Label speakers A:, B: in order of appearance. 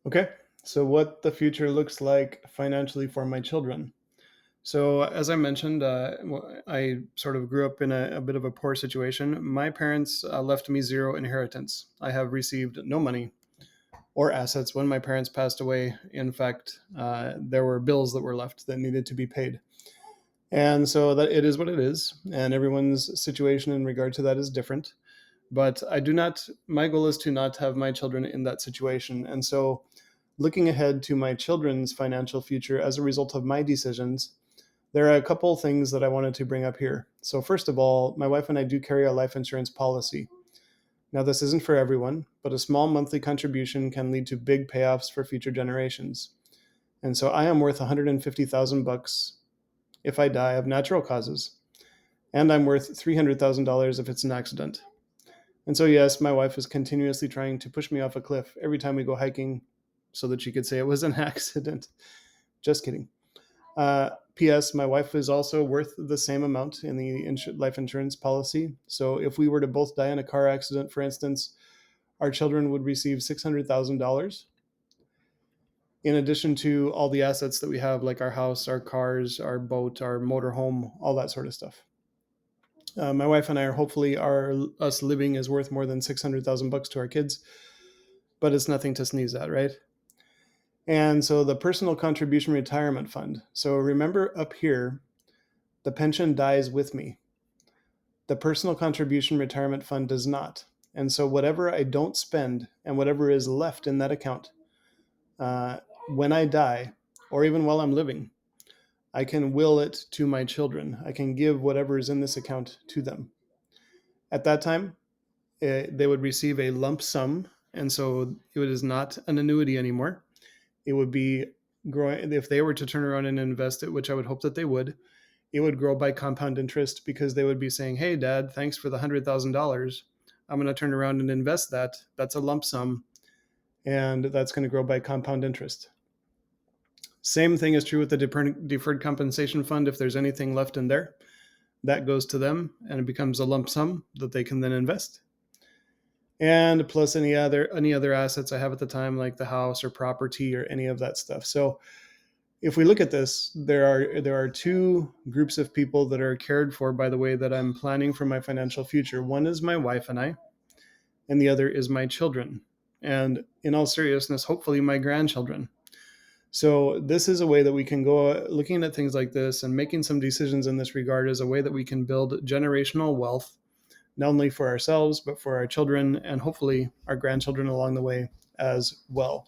A: Okay, so what the future looks like financially for my children. So, as I mentioned, I sort of grew up in a bit of a poor situation. My parents left me zero inheritance. I have received no money or assets when my parents passed away. In fact, there were bills that were left that needed to be paid. And so that it is what it is, and everyone's situation in regard to that is different. But I do not, my goal is to not have my children in that situation. And so, looking ahead to my children's financial future as a result of my decisions, there are a couple things that I wanted to bring up here. So, first of all, my wife and I do carry a life insurance policy. Now, this isn't for everyone, but a small monthly contribution can lead to big payoffs for future generations. And so I am worth 150,000 bucks if I die of natural causes, and I'm worth $300,000 if it's an accident. And so, yes, my wife is continuously trying to push me off a cliff every time we go hiking so that she could say it was an accident. Just kidding. P.S. My wife is also worth the same amount in the life insurance policy. So if we were to both die in a car accident, for instance, our children would receive $600,000 in addition to all the assets that we have, like our house, our cars, our boat, our motorhome, all that sort of stuff. My wife and I are hopefully us living is worth more than 600,000 bucks to our kids, but it's nothing to sneeze at, right? And so the personal contribution retirement fund. So remember up here, the pension dies with me. The personal contribution retirement fund does not. And so whatever I don't spend and whatever is left in that account, uh, when I die, or even while I'm living, I can will it to my children. I can give whatever is in this account to them. At that time, they would receive a lump sum. And so it is not an annuity anymore. It would be growing. If they were to turn around and invest it, which I would hope that they would, it would grow by compound interest because they would be saying, hey, Dad, thanks for the $100,000. I'm going to turn around and invest that. That's a lump sum. And that's going to grow by compound interest. Same thing is true with the deferred compensation fund. If there's anything left in there, that goes to them and it becomes a lump sum that they can then invest. And plus any other assets I have at the time, like the house or property or any of that stuff. So if we look at this, there are two groups of people that are cared for by the way that I'm planning for my financial future. One is my wife and I, and the other is my children. And in all seriousness, hopefully my grandchildren. So this is a way that we can go looking at things like this and making some decisions in this regard is a way that we can build generational wealth, not only for ourselves, but for our children and hopefully our grandchildren along the way as well.